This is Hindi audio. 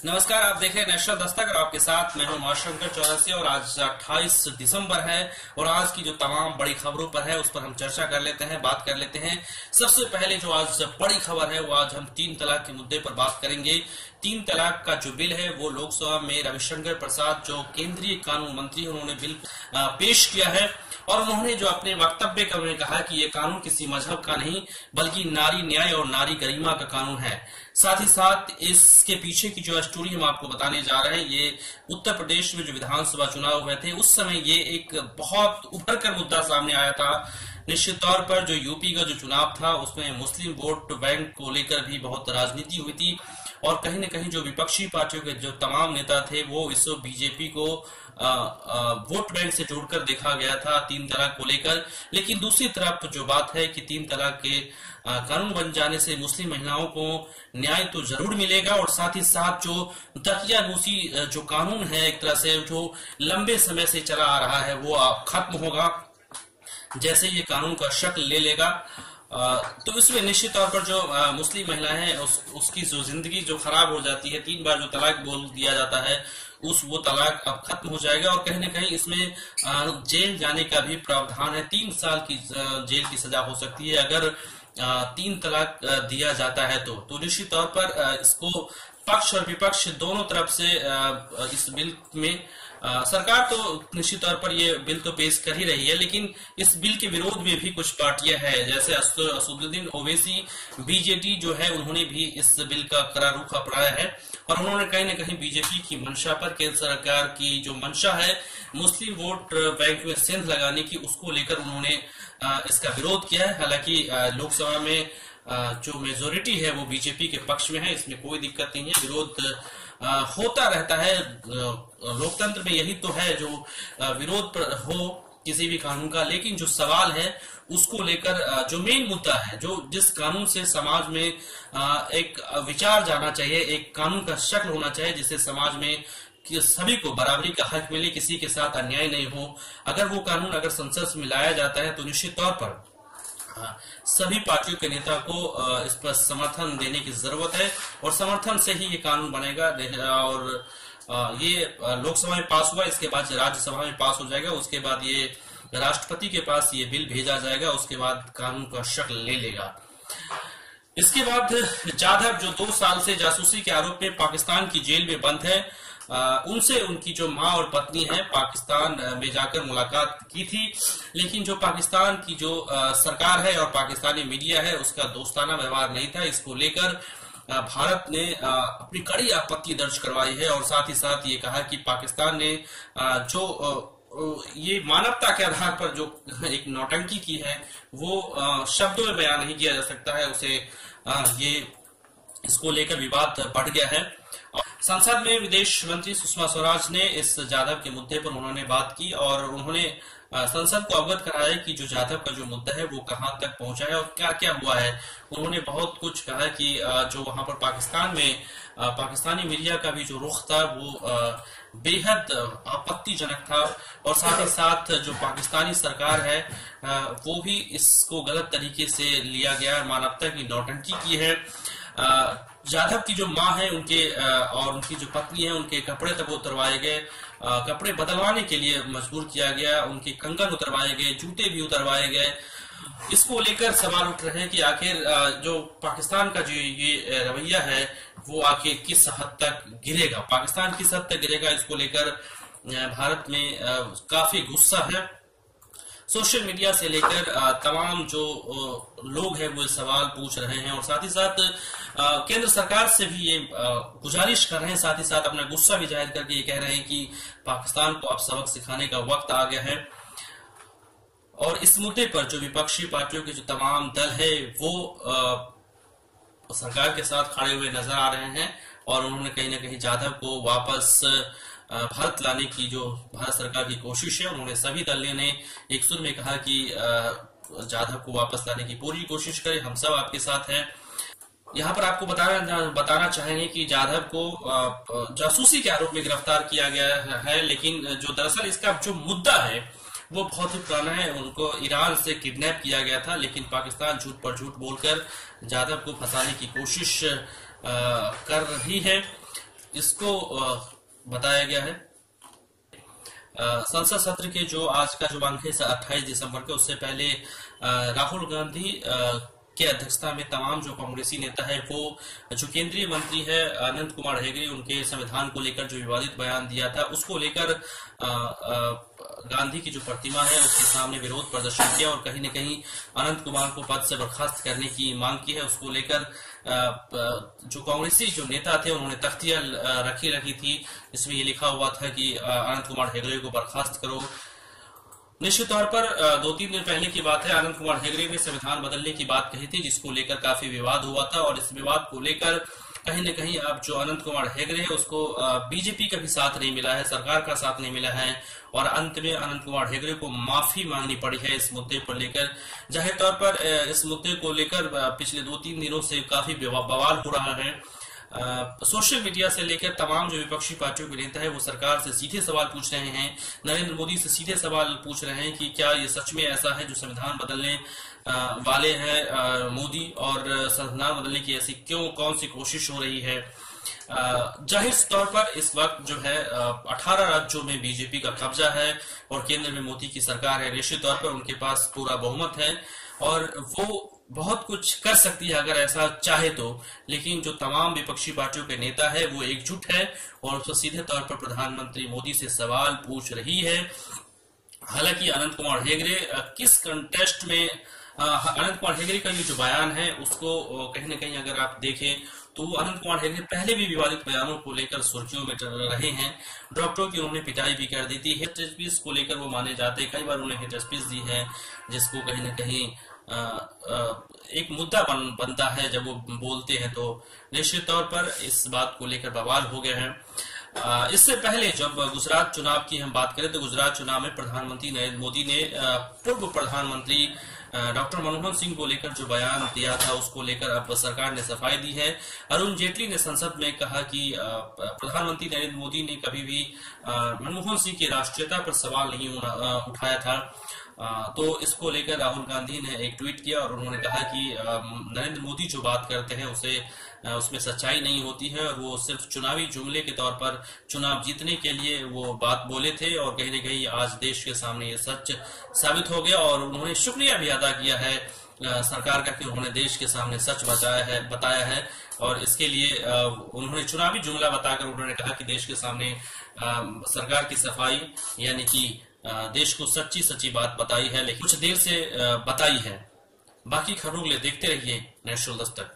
नमस्कार, आप देख रहे हैं नेशनल दस्तक और आपके साथ मैं हूं उमाशंकर चौरसिया। और आज 28 दिसंबर है और आज की जो तमाम बड़ी खबरों पर है उस पर हम चर्चा कर लेते हैं, बात कर लेते हैं। सबसे पहले जो आज बड़ी खबर है वो आज हम 3 तलाक के मुद्दे पर बात करेंगे। 3 तलाक का जो बिल है वो लोकसभा में रविशंकर प्रसाद जो केंद्रीय कानून मंत्री उन्होंने बिल पेश किया है और उन्होंने जो अपने वक्तव्य का उन्होंने कहा कि ये कानून किसी मजहब का नहीं बल्कि नारी न्याय और नारी गरिमा का कानून है। साथ ही साथ इसके पीछे की जो स्टोरी हम आपको बताने जा रहे हैं, ये उत्तर प्रदेश में जो विधानसभा चुनाव हुए थे उस समय ये एक बहुत उभर कर मुद्दा सामने आया था। निश्चित तौर पर जो यूपी का जो चुनाव था उसमें मुस्लिम वोट बैंक को लेकर भी बहुत राजनीति हुई थी और कहीं न कहीं जो विपक्षी पार्टियों के जो तमाम नेता थे वो इस बीजेपी को वोट बैंक से जोड़कर देखा गया था 3 तलाक को लेकर। लेकिन दूसरी तरफ जो बात है कि 3 तलाक के कानून बन जाने से मुस्लिम महिलाओं को न्याय तो जरूर मिलेगा और साथ ही साथ जो दकियानूसी जो कानून है एक तरह से जो लंबे समय से चला आ रहा है वो खत्म होगा जैसे ये कानून का शक्ल ले लेगा। तो इसमें निश्चित तौर पर जो मुस्लिम महिला है उसकी जो जिंदगी जो खराब हो जाती है, 3 बार जो तलाक बोल दिया जाता है वो तलाक अब खत्म हो जाएगा और कहीं न कहीं इसमें जेल जाने का भी प्रावधान है। 3 साल की जेल की सजा हो सकती है अगर 3 तलाक दिया जाता है तो निश्चित तौर पर इसको पक्ष और विपक्ष दोनों तरफ से इस बिल में सरकार तो निश्चित तौर पर ये बिल तो पेश कर ही रही है, लेकिन इस बिल के विरोध में भी कुछ पार्टियां हैं जैसे असदुद्दीन ओवैसी बीजेडी जो है उन्होंने भी इस बिल का कड़ा रुख अपनाया है और उन्होंने कहीं न कहीं बीजेपी की मंशा पर केंद्र सरकार की जो मंशा है मुस्लिम वोट बैंक में सेंध लगाने की उसको लेकर उन्होंने इसका विरोध किया है। हालांकि लोकसभा में जो मेजोरिटी है वो बीजेपी के पक्ष में है, इसमें कोई दिक्कत नहीं है, विरोध होता रहता है। लोकतंत्र में यही तो है जो विरोध हो किसी भी कानून का, लेकिन जो सवाल है उसको लेकर जो मेन मुद्दा है जो जिस कानून से समाज में एक विचार जाना चाहिए, एक कानून का शक्ल होना चाहिए जिससे समाज में कि सभी को बराबरी का हक मिले, किसी के साथ अन्याय नहीं हो, अगर वो कानून अगर संसद में लाया जाता है तो निश्चित तौर पर सभी पार्टियों के नेता को इस पर समर्थन देने की जरूरत है और समर्थन से ही ये कानून बनेगा और ये लोकसभा में पास हुआ, इसके बाद राज्यसभा में पास हो जाएगा, उसके बाद ये राष्ट्रपति के पास ये बिल भेजा जाएगा, उसके बाद कानून का शक्ल ले लेगा। इसके बाद जाधव जो 2 साल से जासूसी के आरोप में पाकिस्तान की जेल में बंद है, उनसे उनकी जो मां और पत्नी है पाकिस्तान में जाकर मुलाकात की थी, लेकिन जो पाकिस्तान की जो सरकार है और पाकिस्तानी मीडिया है उसका दोस्ताना व्यवहार नहीं था। इसको लेकर भारत ने अपनी कड़ी आपत्ति दर्ज करवाई है और साथ ही साथ ये कहा कि पाकिस्तान ने जो ये मानवता के आधार पर जो एक नौटंकी की है वो शब्दों में बयान नहीं किया जा सकता है, उसे ये इसको लेकर विवाद बढ़ गया है। संसद में विदेश मंत्री सुषमा स्वराज ने इस जाधव के मुद्दे पर उन्होंने बात की और उन्होंने संसद को अवगत कराया कि जो जाधव का जो मुद्दा है वो कहां तक पहुंचा है और क्या क्या हुआ है। उन्होंने बहुत कुछ कहा कि जो वहां पर पाकिस्तान में पाकिस्तानी मीडिया का भी जो रुख था वो बेहद आपत्तिजनक था और साथ ही साथ जो पाकिस्तानी सरकार है वो भी इसको गलत तरीके से लिया गया, मानवता की नौटंकी की है। जाधव की जो मां है उनके और उनकी जो पत्नी है उनके कपड़े तक उतरवाए गए, कपड़े बदलवाने के लिए मजबूर किया गया, उनके कंगन उतरवाए गए, जूते भी उतरवाए गए। इसको लेकर सवाल उठ रहे हैं कि आखिर जो पाकिस्तान का जो ये रवैया है वो आखिर किस हद तक गिरेगा, पाकिस्तान किस हद तक गिरेगा, इसको लेकर भारत में काफी गुस्सा है। सोशल मीडिया से लेकर तमाम जो लोग हैं वो सवाल पूछ रहे हैं और साथ ही साथ केंद्र सरकार से भी ये गुजारिश कर रहे हैं, साथ ही साथ अपना गुस्सा भी जाहिर करके ये कह रहे हैं कि पाकिस्तान को अब सबक सिखाने का वक्त आ गया है। और इस मुद्दे पर जो विपक्षी पार्टियों के जो तमाम दल है वो सरकार के साथ खड़े हुए नजर आ रहे हैं और उन्होंने कहीं ना कहीं जाधव को वापस भारत लाने की जो भारत सरकार की कोशिश है, उन्होंने सभी दलों ने एक सुर में कहा कि जाधव को वापस लाने की पूरी कोशिश करें, हम सब आपके साथ हैं। यहाँ पर आपको बताना चाहेंगे कि जाधव को जासूसी के आरोप में गिरफ्तार किया गया है, लेकिन जो दरअसल इसका जो मुद्दा है वो बहुत ही पुराना है। उनको ईरान से किडनैप किया गया था, लेकिन पाकिस्तान झूठ पर झूठ बोलकर जाधव को फंसाने की कोशिश कर रही है। इसको बताया गया है। संसद सत्र के जो आज का जो अंक है 28 दिसंबर के, उससे पहले राहुल गांधी के अध्यक्षता में तमाम जो कांग्रेसी नेता है वो जो केंद्रीय मंत्री है अनंत कुमार हेगड़े, उनके संविधान को लेकर जो विवादित बयान दिया था उसको लेकर गांधी की जो प्रतिमा है उसके सामने विरोध प्रदर्शन किया और कहीं न कहीं अनंत कुमार को पद से बर्खास्त करने की मांग की है। उसको लेकर जो कांग्रेसी जो नेता थे उन्होंने तख्तियां रखी थी, इसमें ये लिखा हुआ था कि अनंत कुमार हेगड़े को बर्खास्त करो। निश्चित तौर पर 2-3 दिन पहले की बात है, अनंत कुमार हेगड़े ने संविधान बदलने की बात कही थी जिसको लेकर काफी विवाद हुआ था और इस विवाद को लेकर कहीं न कहीं अब जो अनंत कुमार हेगड़े है उसको बीजेपी का भी साथ नहीं मिला है, सरकार का साथ नहीं मिला है और अंत में अनंत कुमार हेगड़े को माफी मांगनी पड़ी है इस मुद्दे पर लेकर। जाहिर तौर पर इस मुद्दे को लेकर पिछले 2-3 दिनों से काफी बवाल हो रहा है। सोशल मीडिया से लेकर तमाम जो विपक्षी पार्टियों के नेता है वो सरकार से सीधे सवाल पूछ रहे हैं, नरेंद्र मोदी से सीधे सवाल पूछ रहे हैं कि क्या ये सच में ऐसा है जो संविधान बदलने वाले हैं मोदी, और संविधान बदलने की ऐसी कौन सी कोशिश हो रही है। जाहिर तौर पर इस वक्त जो है 18 राज्यों में बीजेपी का कब्जा है और केंद्र में मोदी की सरकार है। निश्चित तौर पर उनके पास पूरा बहुमत है और वो बहुत कुछ कर सकती है अगर ऐसा चाहे तो, लेकिन जो तमाम विपक्षी पार्टियों के नेता है वो एकजुट है और उसको सीधे तौर पर प्रधानमंत्री मोदी से सवाल पूछ रही है। हालांकि अनंत कुमार हेगड़े किस कंटेस्ट में अनंत कुमार हेगड़े का ये जो बयान है उसको कहीं न कहीं अगर आप देखें तो अनंत कुमार हेगड़े पहले भी विवादित बयानों को लेकर सुर्खियों में रहे हैं। डॉक्टरों की उन्होंने पिटाई भी कर दी थी, हेड स्पीच को लेकर वो माने जाते, कई बार उन्हें हेड स्पीच दी है जिसको कहीं न कहीं एक मुद्दा बनता है जब वो बोलते हैं, तो निश्चित तौर पर इस बात को लेकर बवाल हो गए हैं। इससे पहले जब गुजरात चुनाव की हम बात करें तो गुजरात चुनाव में प्रधानमंत्री नरेंद्र मोदी ने पूर्व प्रधानमंत्री डॉक्टर मनमोहन सिंह को लेकर जो बयान दिया था उसको लेकर अब सरकार ने सफाई दी है। अरुण जेटली ने संसद में कहा कि प्रधानमंत्री नरेंद्र मोदी ने कभी भी मनमोहन सिंह की राष्ट्रीयता पर सवाल नहीं उठाया था। तो इसको लेकर राहुल गांधी ने एक ट्वीट किया और उन्होंने कहा कि नरेंद्र मोदी जो बात करते हैं उसमें सच्चाई नहीं होती है और वो सिर्फ चुनावी जुमले के तौर पर चुनाव जीतने के लिए वो बात बोले थे और कहीं न कहीं आज देश के सामने ये सच साबित हो गया। और उन्होंने शुक्रिया भी अदा किया है सरकार का कि उन्होंने देश के सामने सच बताया है और इसके लिए उन्होंने चुनावी जुमला बताकर उन्होंने कहा कि देश के सामने सरकार की सफाई यानी कि देश को सच्ची बात बताई है, लेकिन कुछ देर से बताई है। बाकी खबरों के लिए देखते रहिए नेशनल दस्तक।